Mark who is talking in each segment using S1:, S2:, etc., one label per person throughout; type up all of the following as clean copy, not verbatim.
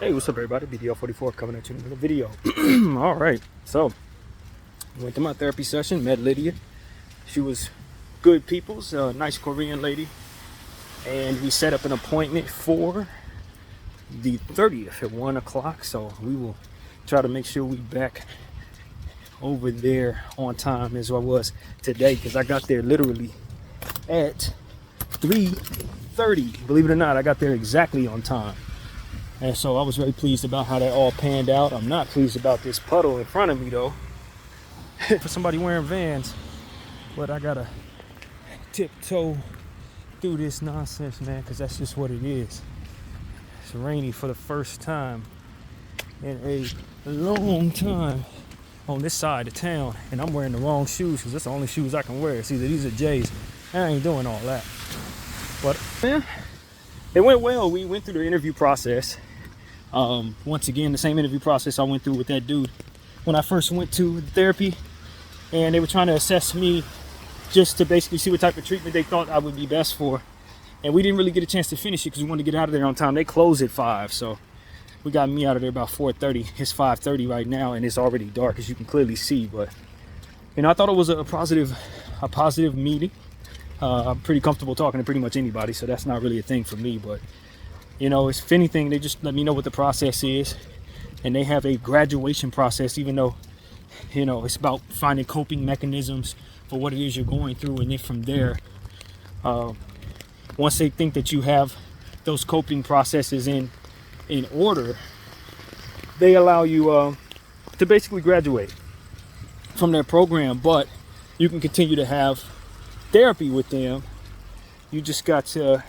S1: Hey, what's up, everybody? BDF 44 coming at you in a video. All right, so went to my therapy session, met Lydia. She was good people's, nice Korean lady, and we set up an appointment for the 30th at 1 o'clock. So we will try to make sure we back over there on time as I was today, because I got there literally at 3:30. Believe it or not, I got there exactly on time. And so I was very pleased about how that all panned out. I'm not pleased about this puddle in front of me, though, for somebody wearing Vans. But I gotta tiptoe through this nonsense, man, because that's just what it is. It's rainy for the first time in a long time on this side of town, and I'm wearing the wrong shoes because that's the only shoes I can wear. It's either these or J's. I ain't doing all that. But man, it went well. We went through the interview process. Once again, the same interview process I went through with that dude when I first went to therapy, and they were trying to assess me just to basically see what type of treatment they thought I would be best for. And we didn't really get a chance to finish it because we wanted to get out of there on time. They closed at 5, so we got me out of there about 4:30. It's 5:30 right now, and it's already dark, as you can clearly see. But I thought it was a positive meeting. I'm pretty comfortable talking to pretty much anybody, so that's not really a thing for me. But if anything, they just let me know what the process is, and they have a graduation process, even though it's about finding coping mechanisms for what it is you're going through. And then from there, once they think that you have those coping processes in order, they allow you to basically graduate from their program. But you can continue to have therapy with them. You just got to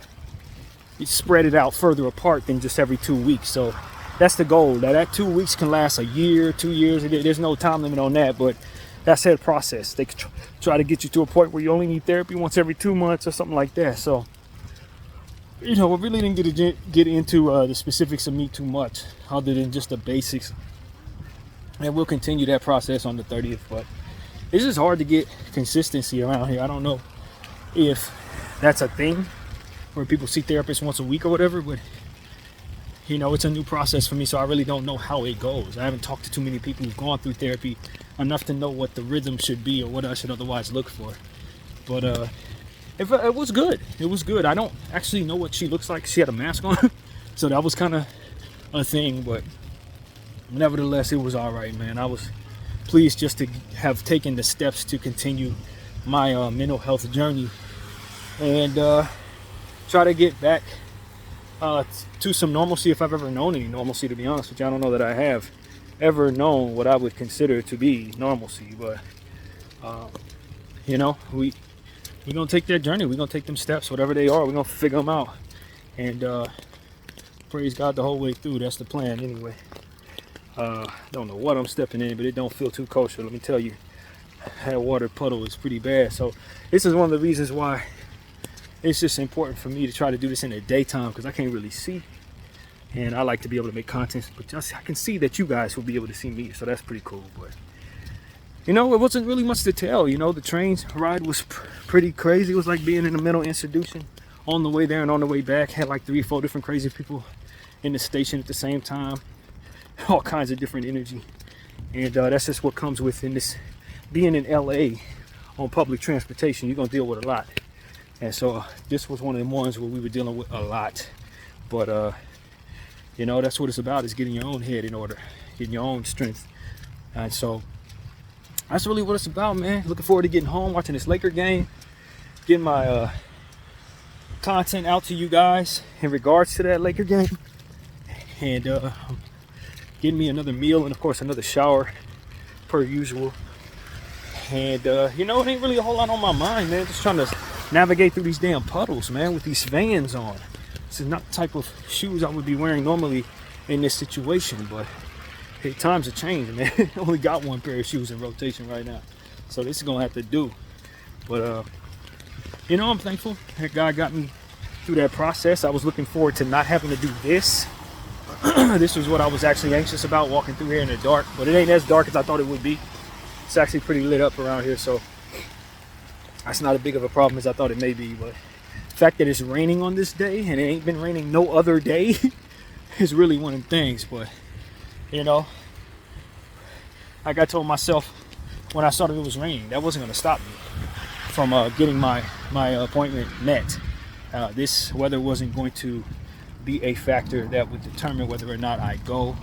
S1: spread it out further apart than just every 2 weeks. So that's the goal. That 2 weeks can last a year, 2 years. There's no time limit on that, but that's their process. They try to get you to a point where you only need therapy once every 2 months or something like that. So we really didn't get into the specifics of me too much, other than just the basics. And we'll continue that process on the 30th. But it's just hard to get consistency around here. I don't know if that's a thing where people see therapists once a week or whatever, but it's a new process for me, so I really don't know how it goes. I haven't talked to too many people who've gone through therapy enough to know what the rhythm should be or what I should otherwise look for. But it was good. It was good. I don't actually know what she looks like. She had a mask on, so that was kind of a thing, but nevertheless, it was all right, man. I was pleased just to have taken the steps to continue my mental health journey and try to get back to some normalcy, if I've ever known any normalcy. To be honest with you, I don't know that I have ever known what I would consider to be normalcy. But we're gonna take that journey. We're gonna take them steps, whatever they are. We're gonna figure them out, and praise God the whole way through. That's the plan anyway. Don't know what I'm stepping in, but it don't feel too kosher, let me tell you. That water puddle is pretty bad. So this is one of the reasons why it's just important for me to try to do this in the daytime, because I can't really see, and I like to be able to make content, but I can see that you guys will be able to see me, so that's pretty cool. But it wasn't really much to tell. The train ride was pretty crazy. It was like being in a mental institution on the way there and on the way back. Had like 3 or 4 different crazy people in the station at the same time, all kinds of different energy, and that's just what comes with in this being in LA on public transportation. You're gonna deal with a lot. And so this was one of the ones where we were dealing with a lot. But that's what it's about, is getting your own head in order, getting your own strength. And so that's really what it's about, man. Looking forward to getting home, watching this Laker game, getting my content out to you guys in regards to that Laker game, and getting me another meal and of course another shower per usual. And it ain't really a whole lot on my mind, man. Just trying to navigate through these damn puddles, man, with these Vans on. This is not the type of shoes I would be wearing normally in this situation, but hey, times are changing, man. I only got one pair of shoes in rotation right now, so this is gonna have to do. But I'm thankful that God got me through that process. I was looking forward to not having to do this. This was what I was actually anxious about, walking through here in the dark, but it ain't as dark as I thought it would be. It's actually pretty lit up around here, so that's not as big of a problem as I thought it may be. But the fact that it's raining on this day, and it ain't been raining no other day, is really one of the things. But you know, like I told myself when I started it was raining, that wasn't going to stop me from getting my appointment met. This weather wasn't going to be a factor that would determine whether or not I go.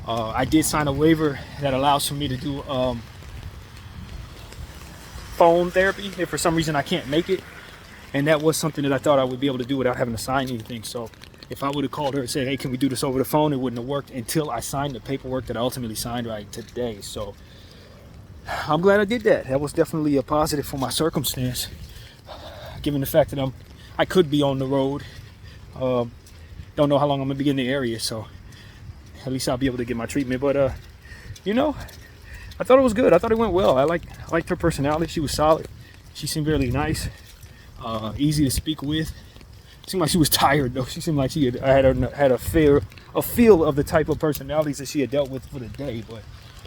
S1: I did sign a waiver that allows for me to do phone therapy if for some reason I can't make it, and that was something that I thought I would be able to do without having to sign anything. So if I would have called her and said, hey, can we do this over the phone, it wouldn't have worked until I signed the paperwork that I ultimately signed right today. So I'm glad I did that. That was definitely a positive for my circumstance, given the fact that I could be on the road. Don't know how long I'm gonna be in the area, so at least I'll be able to get my treatment. But you know, I thought it was good. I thought it went well. I liked her personality. She was solid. She seemed really nice, easy to speak with. Seemed like she was tired though. She seemed like she had a feel of the type of personalities that she had dealt with for the day. But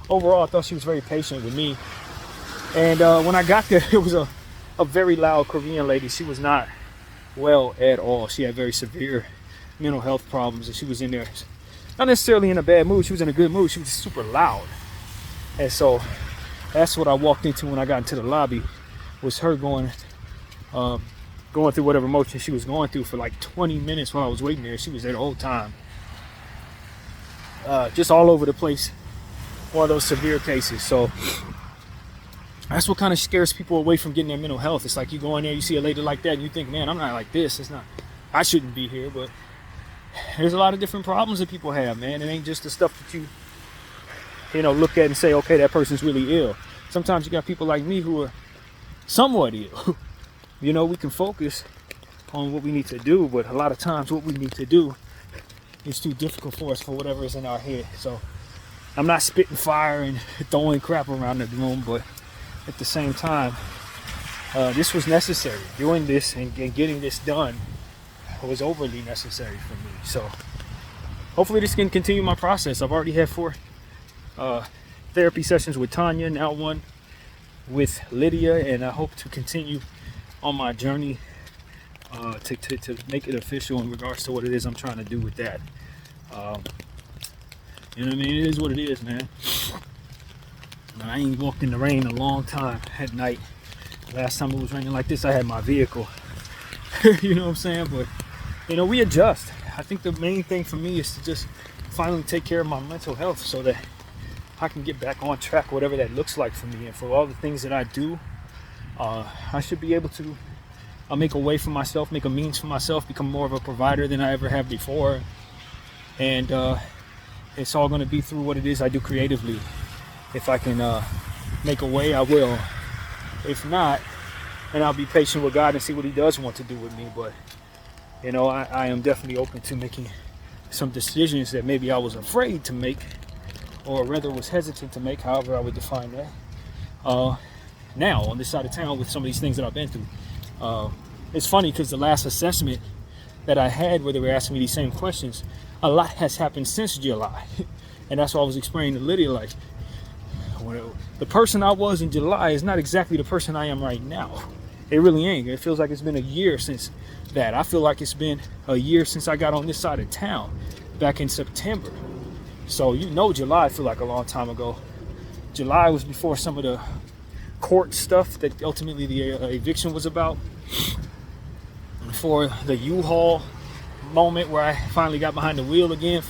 S1: overall, I thought she was very patient with me. And when I got there, it was a very loud Korean lady. She was not well at all. She had very severe mental health problems, and she was in there not necessarily in a bad mood. She was in a good mood. She was just super loud. And so that's what I walked into when I got into the lobby, was her going through whatever emotion she was going through for like 20 minutes while I was waiting there. She was there the whole time, just all over the place. One of those severe cases. So that's what kind of scares people away from getting their mental health. It's like you go in there, you see a lady like that, and you think, man, I'm not like this. It's not, I shouldn't be here. But there's a lot of different problems that people have, man. It ain't just the stuff that you know, look at and say, okay, that person's really ill. Sometimes you got people like me who are somewhat ill. You know, we can focus on what we need to do, but a lot of times what we need to do is too difficult for us for whatever is in our head. So I'm not spitting fire and throwing crap around the room, but at the same time, this was necessary. Doing this and getting this done was overly necessary for me. So hopefully this can continue my process. I've already had 4 therapy sessions with Tanya, now 1 with Lydia, and I hope to continue on my journey to make it official in regards to what it is I'm trying to do with that. You know what I mean? It is what it is, man. I ain't walked in the rain in a long time at night. Last time it was raining like this, I had my vehicle. You know what I'm saying? But you know, we adjust. I think the main thing for me is to just finally take care of my mental health so that I can get back on track, whatever that looks like for me. And for all the things that I do, I should be able to make a way for myself, make a means for myself, become more of a provider than I ever have before. And it's all going to be through what it is I do creatively. If I can make a way, I will. If not, then I'll be patient with God and see what He does want to do with me. But you know, I am definitely open to making some decisions that maybe I was afraid to make, or rather was hesitant to make, however I would define that. Now, on this side of town, with some of these things that I've been through. It's funny because the last assessment that I had, where they were asking me these same questions, a lot has happened since July. And that's what I was explaining to Lydia, like, the person I was in July is not exactly the person I am right now. It really ain't. It feels like it's been a year since that. I feel like it's been a year since I got on this side of town back in September. So you know, July I feel like a long time ago. July was before some of the court stuff that ultimately the eviction was about. For the U-Haul moment where I finally got behind the wheel again,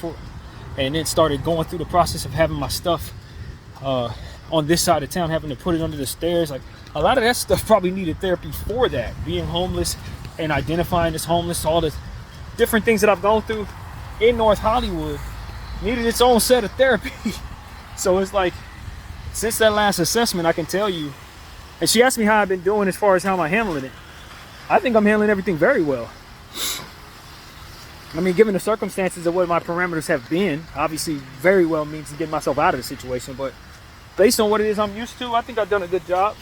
S1: and then started going through the process of having my stuff on this side of town, having to put it under the stairs. Like, a lot of that stuff probably needed therapy for that. Being homeless and identifying as homeless, all the different things that I've gone through in North Hollywood needed its own set of therapy. So it's like, since that last assessment, I can tell you, and she asked me how I've been doing as far as how am I handling it. I think I'm handling everything very well. I mean, given the circumstances of what my parameters have been, obviously very well means to get myself out of the situation, but based on what it is I'm used to, I think I've done a good job.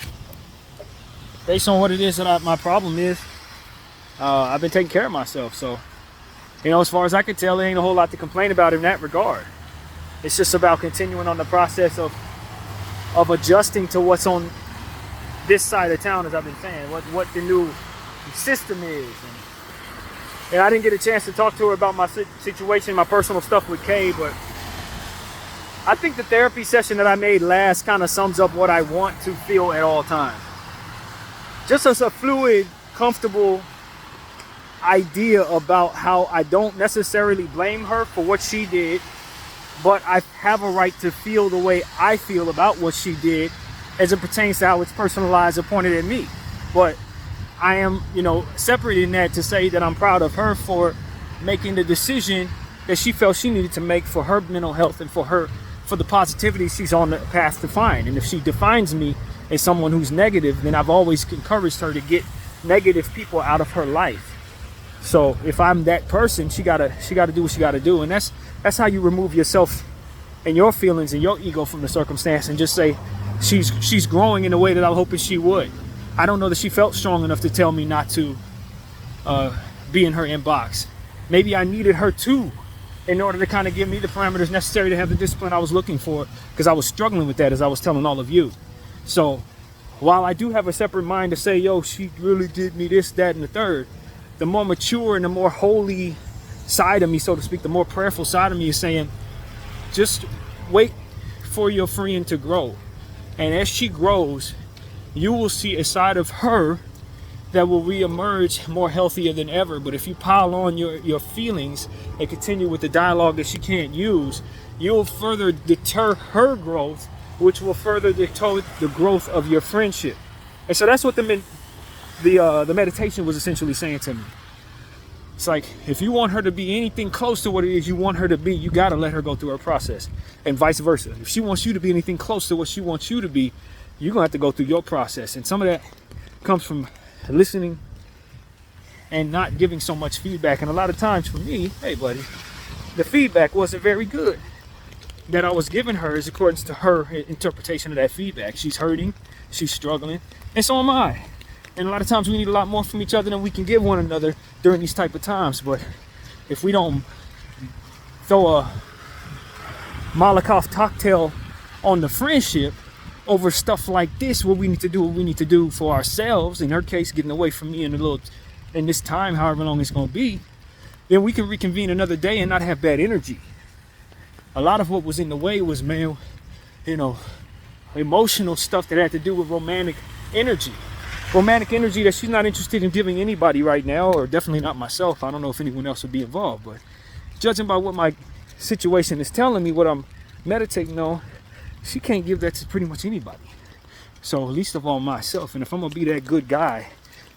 S1: Based on what it is that my problem is, I've been taking care of myself. So, you know, as far as I can tell, there ain't a whole lot to complain about in that regard. It's just about continuing on the process of adjusting to what's on this side of town, as I've been saying, what the new system is, and And I didn't get a chance to talk to her about my situation, my personal stuff with Kay, but I think the therapy session that I made last kind of sums up what I want to feel at all times. Just as a fluid, comfortable idea about how I don't necessarily blame her for what she did, but I have a right to feel the way I feel about what she did as it pertains to how it's personalized or pointed at me. But I am, separating that to say that I'm proud of her for making the decision that she felt she needed to make for her mental health and for the positivity she's on the path to find. And if she defines me as someone who's negative, then I've always encouraged her to get negative people out of her life. So if I'm that person, she gotta do what she gotta do. And that's how you remove yourself and your feelings and your ego from the circumstance and just say, she's growing in the way that I was hoping she would. I don't know that she felt strong enough to tell me not to be in her inbox. Maybe I needed her to, in order to kind of give me the parameters necessary to have the discipline I was looking for, because I was struggling with that, as I was telling all of you. So while I do have a separate mind to say, yo, she really did me this, that, and the third, the more mature and the more holy side of me, so to speak, the more prayerful side of me is saying, just wait for your friend to grow. And as she grows, you will see a side of her that will reemerge more healthier than ever. But if you pile on your feelings and continue with the dialogue that she can't use, you'll further deter her growth, which will further deter the growth of your friendship. And so that's what the meditation was essentially saying to me. It's like, if you want her to be anything close to what it is you want her to be, you got to let her go through her process, and vice versa. If she wants you to be anything close to what she wants you to be, you're going to have to go through your process. And some of that comes from listening and not giving so much feedback. And a lot of times for me, hey buddy, the feedback wasn't very good that I was giving her is according to her interpretation of that feedback. She's hurting, she's struggling, and so am I. And a lot of times we need a lot more from each other than we can give one another during these type of times. But if we don't throw a Molotov cocktail on the friendship over stuff like this, where we need to do what we need to do for ourselves, in her case, getting away from me in this time, however long it's going to be, then we can reconvene another day and not have bad energy. A lot of what was in the way was, emotional stuff that had to do with romantic energy that she's not interested in giving anybody right now, or definitely not myself. I don't know if anyone else would be involved, but judging by what my situation is telling me, what I'm meditating on, she can't give that to pretty much anybody. So least of all myself. And if I'm gonna be that good guy,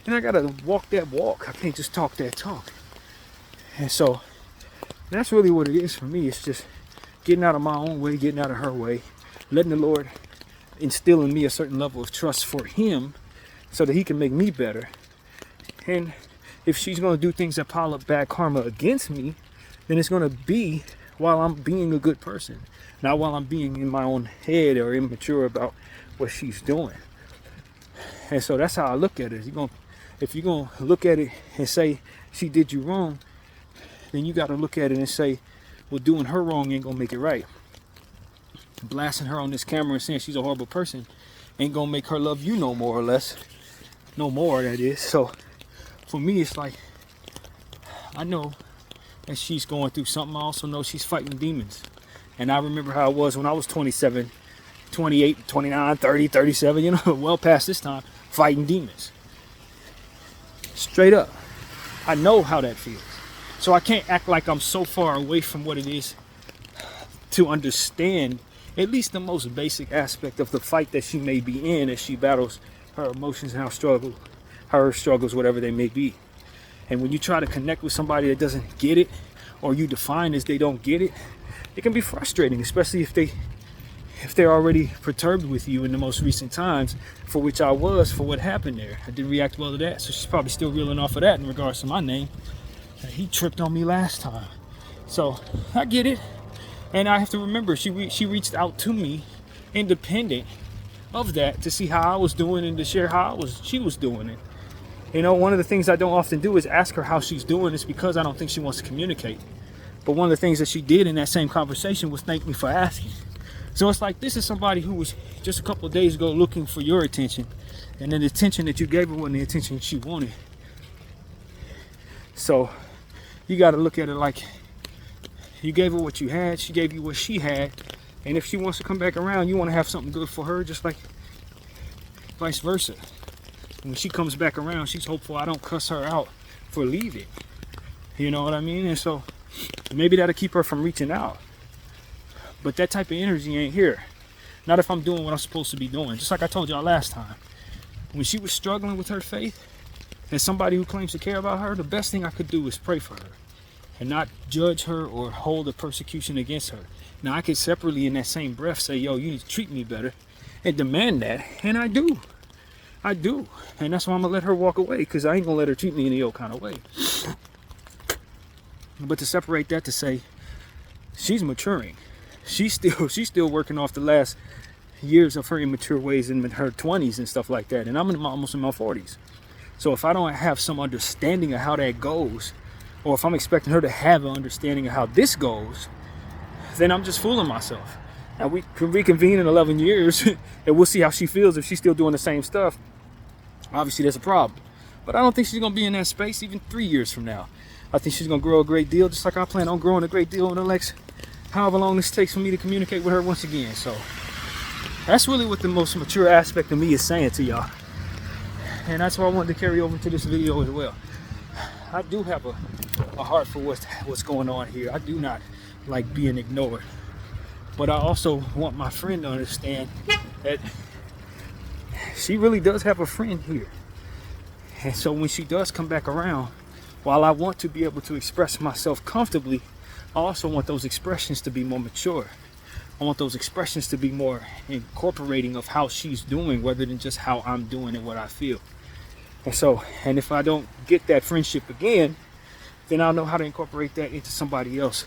S1: then I gotta walk that walk. I can't just talk that talk. And so that's really what it is for me. It's just getting out of my own way, getting out of her way, letting the Lord instill in me a certain level of trust for him, so that he can make me better. And if she's going to do things that pile up bad karma against me, then it's going to be while I'm being a good person, not while I'm being in my own head or immature about what she's doing. And so that's how I look at it. If you're going to look at it and say she did you wrong, then you got to look at it and say, well, doing her wrong ain't going to make it right. Blasting her on this camera and saying she's a horrible person ain't going to make her love you no more or less. No more, that is. So for me, it's like, I know that she's going through something. I also know she's fighting demons. And I remember how it was when I was 27, 28, 29, 30, 37, well past this time, fighting demons. Straight up. I know how that feels. So I can't act like I'm so far away from what it is to understand at least the most basic aspect of the fight that she may be in as she battles her emotions and her struggles, whatever they may be. And when you try to connect with somebody that doesn't get it, or you define as they don't get it, it can be frustrating, especially if they're already perturbed with you in the most recent times, for which I was, for what happened there. I didn't react well to that, so she's probably still reeling off of that in regards to my name. He tripped on me last time. So I get it. And I have to remember, she reached out to me independent of that to see how I was doing and to share how she was doing it. One of the things I don't often do is ask her how she's doing. It's because I don't think she wants to communicate. But one of the things that she did in that same conversation was thank me for asking. So it's like, this is somebody who was just a couple of days ago looking for your attention, and then the attention that you gave her wasn't the attention she wanted. So you got to look at it like you gave her what you had, she gave you what she had, and if she wants to come back around, you want to have something good for her, just like vice versa. When she comes back around, she's hopeful I don't cuss her out for leaving. You know what I mean? And so maybe that'll keep her from reaching out. But that type of energy ain't here. Not if I'm doing what I'm supposed to be doing. Just like I told y'all last time. When she was struggling with her faith, as somebody who claims to care about her, the best thing I could do is pray for her and not judge her or hold a persecution against her. Now, I could separately in that same breath say, yo, you need to treat me better and demand that. And I do. I do. And that's why I'm going to let her walk away, because I ain't going to let her treat me any old kind of way. But to separate that, to say she's maturing. She's still working off the last years of her immature ways in her 20s and stuff like that. And I'm almost in my 40s. So if I don't have some understanding of how that goes, or if I'm expecting her to have an understanding of how this goes, then I'm just fooling myself. Now we can reconvene in 11 years and we'll see how she feels. If she's still doing the same stuff, obviously there's a problem. But I don't think she's going to be in that space even 3 years from now. I think she's going to grow a great deal, just like I plan on growing a great deal in the next however long this takes for me to communicate with her once again. So that's really what the most mature aspect of me is saying to y'all. And that's what I wanted to carry over to this video as well. I do have a heart for what's going on here. I do not like being ignored. But I also want my friend to understand that she really does have a friend here. And so when she does come back around, while I want to be able to express myself comfortably, I also want those expressions to be more mature. I want those expressions to be more incorporating of how she's doing, rather than just how I'm doing and what I feel. And if I don't get that friendship again, then I'll know how to incorporate that into somebody else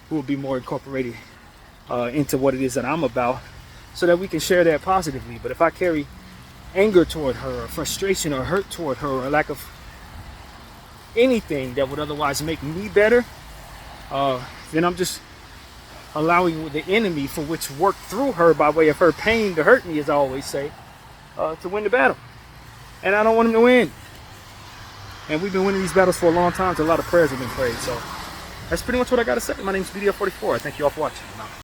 S1: who will be more incorporated into what it is that I'm about, so that we can share that positively. But if I carry anger toward her, or frustration or hurt toward her, or lack of anything that would otherwise make me better, then I'm just allowing the enemy, for which worked through her by way of her pain to hurt me, as I always say, to win the battle. And I don't want him to win. And we've been winning these battles for a long time, so a lot of prayers have been prayed. So that's pretty much what I got to say. My name is BDF 44. Thank you all for watching.